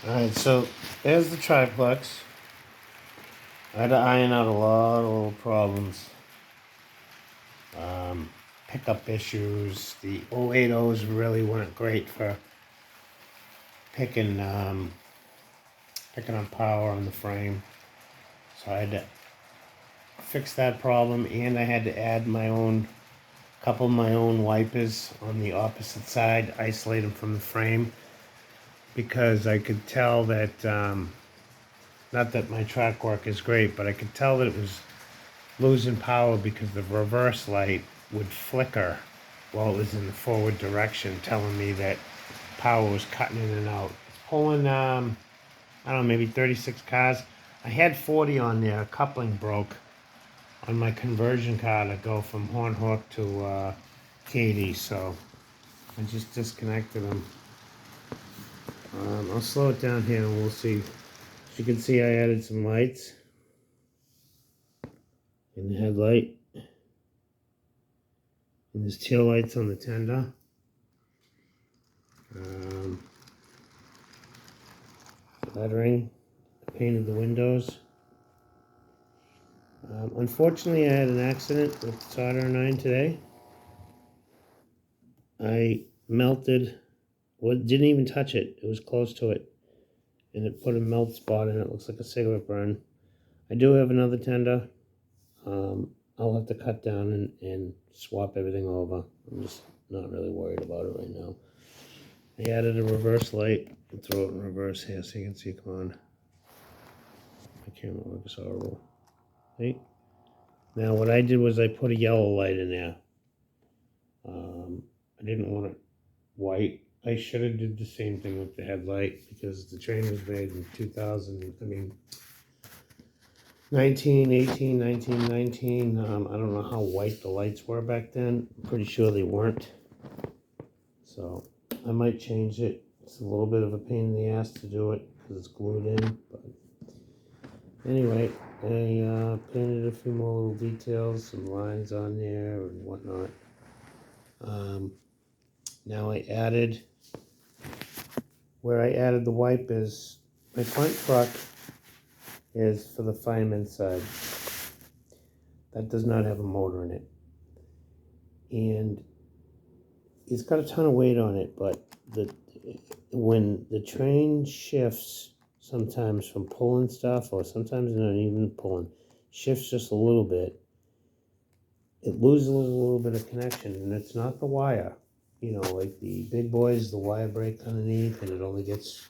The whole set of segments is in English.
Alright, so there's the triplex. I had to iron out a lot of little problems. Um, Pickup issues. The 080s really weren't great for picking picking up power on the frame. So I had to fix that problem, and I had to add my own couple of my own wipers on the opposite side, isolate them from the frame, because I could tell that not that my track work is great, but I could tell that it was losing power because the reverse light would flicker while it was in the forward direction, telling me that power was cutting in and out. It's pulling, I don't know, maybe 36 cars. I had 40 on there. A coupling broke on my conversion car to go from Hornhook to Katy, so I just disconnected them. I'll slow it down here and we'll see. As you can see, I added some lights in the headlight. And there's tail lights on the tender. Lettering. I painted the windows. Unfortunately, I had an accident with the soldering iron today. I melted, didn't even touch it. It was close to it. And it put a melt spot in it. It looks like a cigarette burn. I do have another tender. I'll have to cut down and swap everything over. I'm just not really worried about it right now. I added a reverse light. I'll throw it in reverse here so you can see. Come on. My camera work is horrible. Right? Now what I did was I put a yellow light in there. I didn't want it white. I should have did the same thing with the headlight because the train was made in 2000. I mean, 1918, 1919. I don't know how white the lights were back then. I'm pretty sure they weren't. So I might change it. It's a little bit of a pain in the ass to do it because it's glued in. But anyway, I painted a few more little details, some lines on there and whatnot. Now I added, where I added the wipe is, my front truck is for the fireman's side. That does not have a motor in it. And it's got a ton of weight on it, but when the train shifts, sometimes from pulling stuff, or sometimes not even pulling, shifts just a little bit, it loses a little bit of connection, and it's not the wire. You know, like the big boys, the wire breaks underneath, and it only gets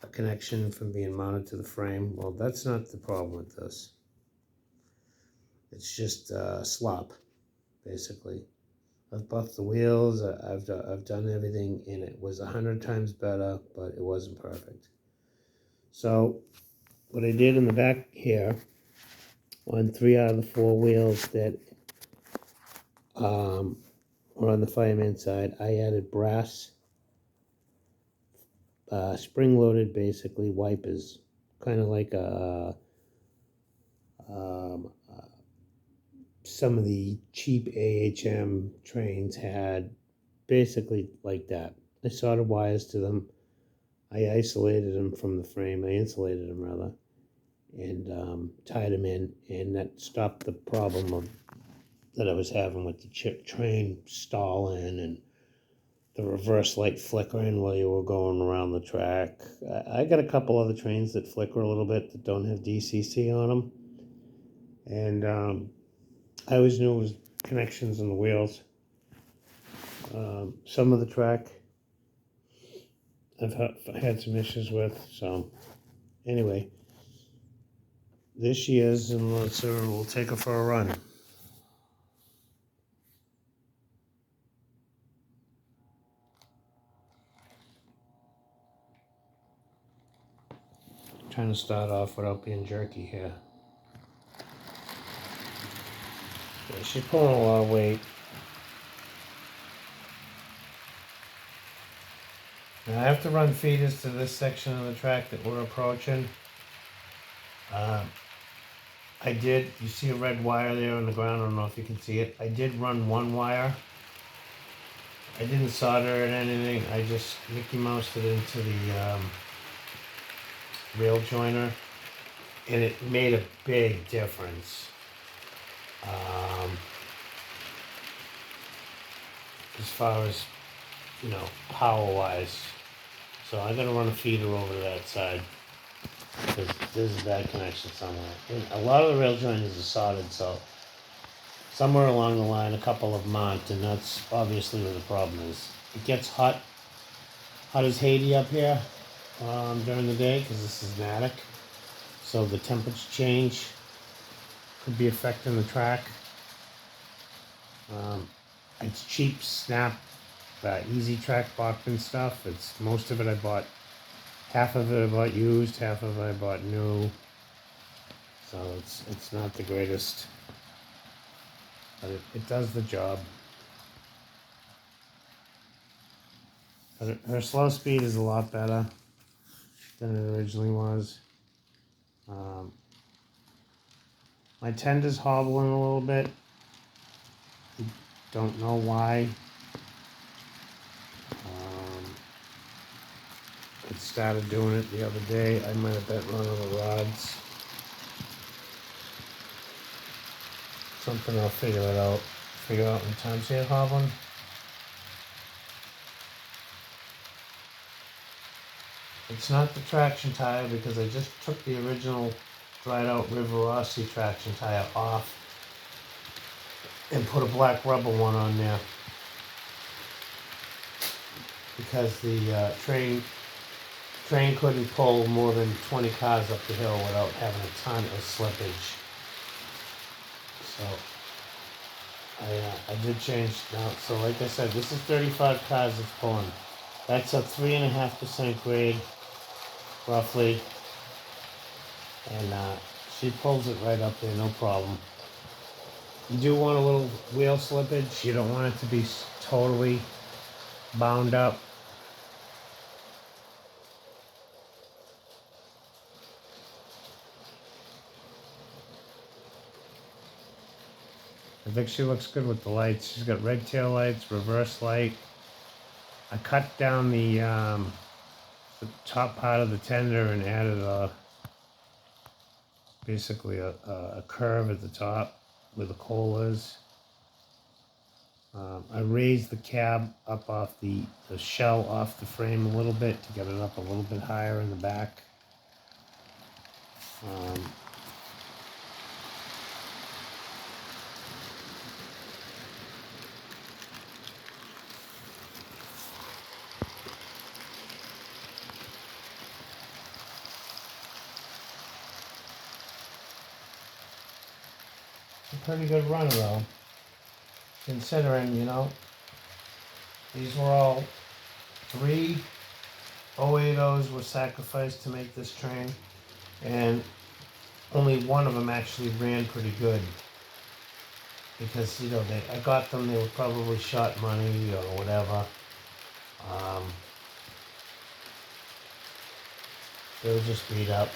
a connection from being mounted to the frame. Well, that's not the problem with this. It's just slop, basically. I've buffed the wheels, I've done everything, and it was 100 times better, but it wasn't perfect. So what I did in the back here, on 3 out of the 4 wheels that were on the fireman side, I added brass, spring-loaded, basically, wipers, kind of like some of the cheap AHM trains had, basically like that. I soldered wires to them. I isolated them from the frame. I insulated them rather, and tied them in, and that stopped the problem that I was having with the train stalling and the reverse light flickering while you were going around the track. I got a couple other trains that flicker a little bit that don't have DCC on them, and I always knew it was connections in the wheels. Some of the track I've had some issues with, so anyway, there she is, and we'll take her for a run. Trying to start off without being jerky here. Yeah, she's pulling a lot of weight. Now I have to run feeders to this section of the track that we're approaching. I did, you see a red wire there on the ground, I don't know if you can see it. I did run one wire. I didn't solder it or anything, I just Mickey Moused it into the rail joiner, and it made a big difference. As far as, power wise. So I'm gonna run a feeder over to that side, because there's a bad connection somewhere. And a lot of the rail joiners are soldered, so somewhere along the line a couple of them aren't, and that's obviously where the problem is. It gets hot as Haiti up here during the day, because this is an attic. So the temperature change could be affecting the track. It's cheap snap, easy track Bachman stuff. It's most of it I bought. Half of it I bought used, half of it I bought new. So it's not the greatest, but it does the job. But her slow speed is a lot better than it originally was. My tender's hobbling a little bit. I don't know why. It started doing it the other day. I might have been running the rods. Something I'll figure out in time. See it hobbling? It's not the traction tire, because I just took the original dried out Rivarossi traction tire off and put a black rubber one on there, because the train couldn't pull more than 20 cars up the hill without having a ton of slippage. So I did change now. So like I said, this is 35 cars it's pulling. That's a 3.5% grade, roughly. And she pulls it right up there, no problem. You do want a little wheel slippage. You don't want it to be totally bound up. I think she looks good with the lights. She's got red tail lights, reverse light. I cut down the top part of the tender and added basically a curve at the top where the coal is. I raised the cab up off the shell off the frame a little bit to get it up a little bit higher in the back. It's a pretty good runner though, considering, these were all 3 080s were sacrificed to make this train, and only one of them actually ran pretty good, because I got them, they were probably shot money or whatever. They were just beat up.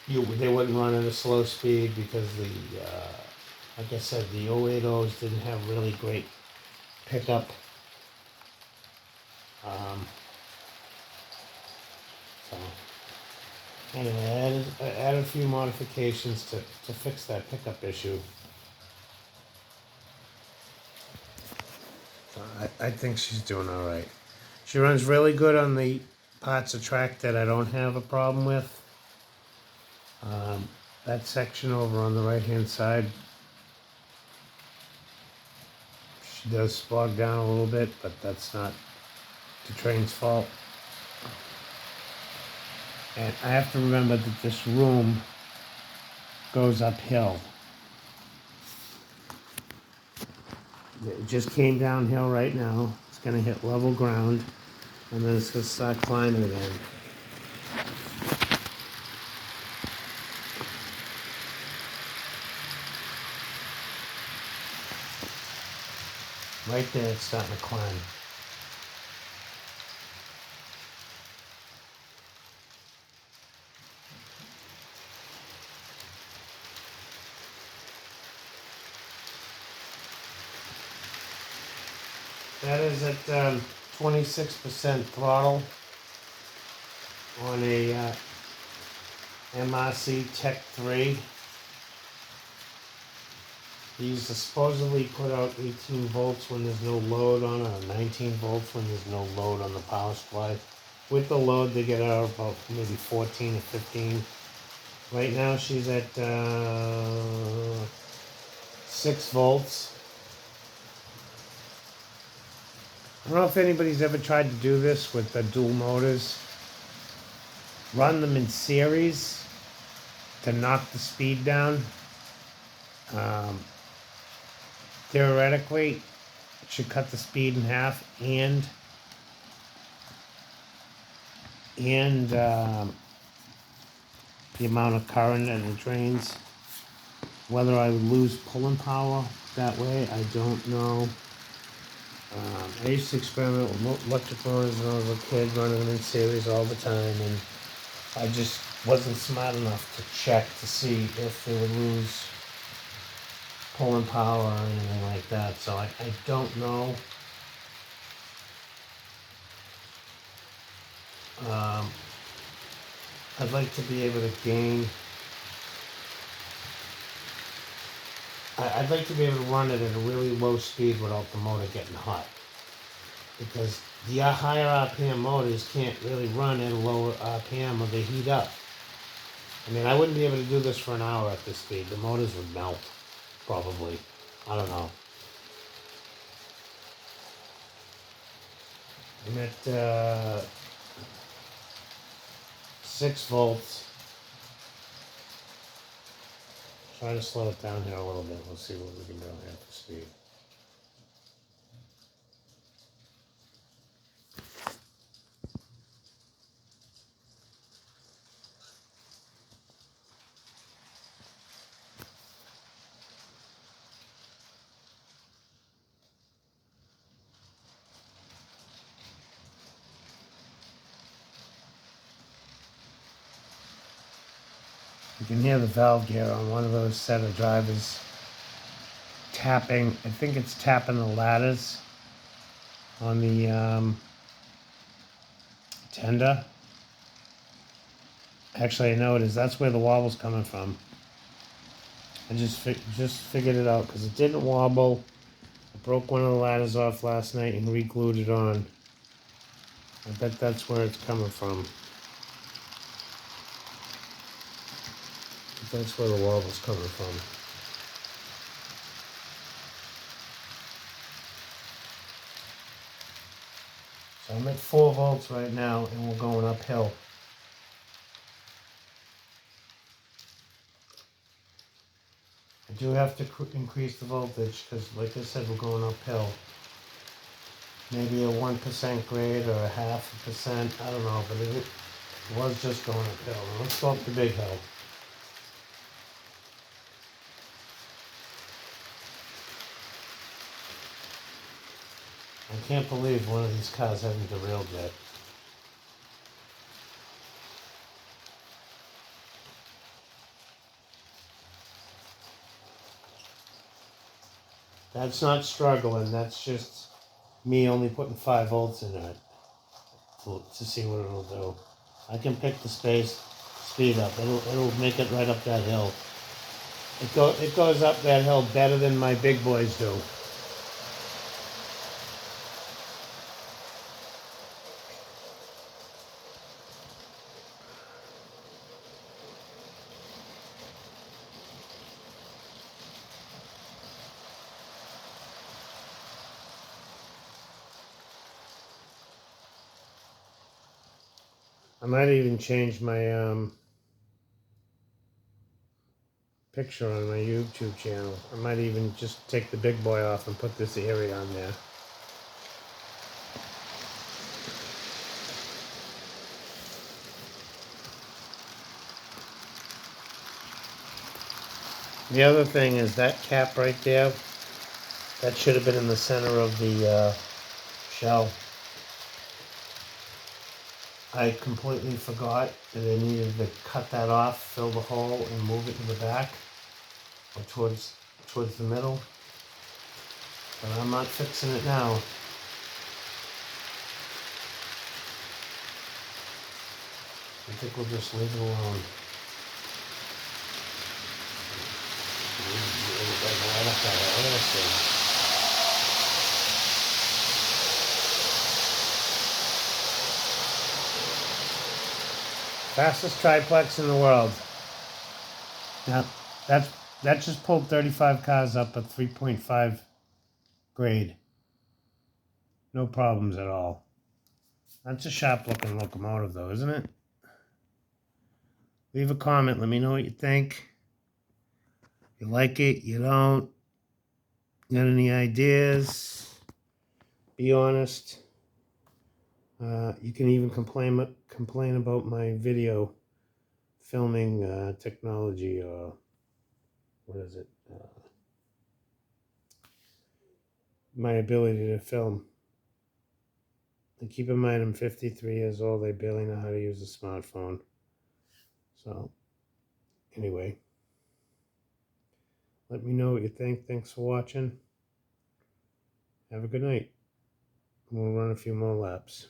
They wouldn't run at a slow speed because like I said, the 080s didn't have really great pickup. So anyway, I added a few modifications to fix that pickup issue. So I think she's doing all right. She runs really good on the parts of track that I don't have a problem with. That section over on the right hand side, she does spog down a little bit, but that's not the train's fault. And I have to remember that this room goes uphill. It just came downhill right now. It's going to hit level ground, and then it's going to start climbing again. Right there, it's starting to climb. That is at 26% throttle. on a MRC Tech 3. These are supposedly put out 18 volts when there's no load on it, or 19 volts when there's no load on the power supply. With the load, they get out about maybe 14 or 15. Right now, she's at 6 volts. I don't know if anybody's ever tried to do this with the dual motors. Run them in series to knock the speed down. Theoretically, it should cut the speed in half and the amount of current that it drains. Whether I would lose pulling power that way, I don't know. I used to experiment with electric motors when I was a kid, running them in series all the time, and I just wasn't smart enough to check to see if they would lose pulling power or anything like that. So I don't know. I'd like to be able to gain. I'd like to be able to run it at a really low speed without the motor getting hot. Because the higher RPM motors can't really run at a lower RPM or they heat up. I mean, I wouldn't be able to do this for an hour at this speed. The motors would melt, probably. I don't know. I'm at 6 volts. Try to slow it down here a little bit. Let's see what we can do here at the speed. You can hear the valve gear on one of those set of drivers tapping. I think it's tapping the ladders on the tender. Actually, I know it is. That's where the wobble's coming from. I just figured it out because it didn't wobble. I broke one of the ladders off last night and re-glued it on. I bet that's where it's coming from. That's where the wobble's coming from. So I'm at 4 volts right now and we're going uphill. I do have to increase the voltage because, like I said, we're going uphill. Maybe a 1% grade or a 0.5%, I don't know, but it was just going uphill. Now let's go up the big hill. I can't believe one of these cars hasn't derailed yet. That's not struggling, that's just me only putting 5 volts in it to see what it'll do. I can pick the speed up. It'll make it right up that hill. It goes up that hill better than my big boys do. I might even change my picture on my YouTube channel. I might even just take the big boy off and put this Erie on there. The other thing is that cap right there, that should have been in the center of the shell. I completely forgot that I needed to cut that off, fill the hole, and move it in the back or towards the middle. But I'm not fixing it now. I think we'll just leave it alone. Fastest triplex in the world. Now, that just pulled 35 cars up at 3.5 grade. No problems at all. That's a sharp looking locomotive though, isn't it? Leave a comment. Let me know what you think. You like it, you don't. Got any ideas? Be honest. You can even complain about my video filming technology, or what is it? My ability to film. And keep in mind, I'm 53 years old. I barely know how to use a smartphone. So, anyway, let me know what you think. Thanks for watching. Have a good night. We'll run a few more laps.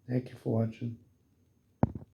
Thank you for watching.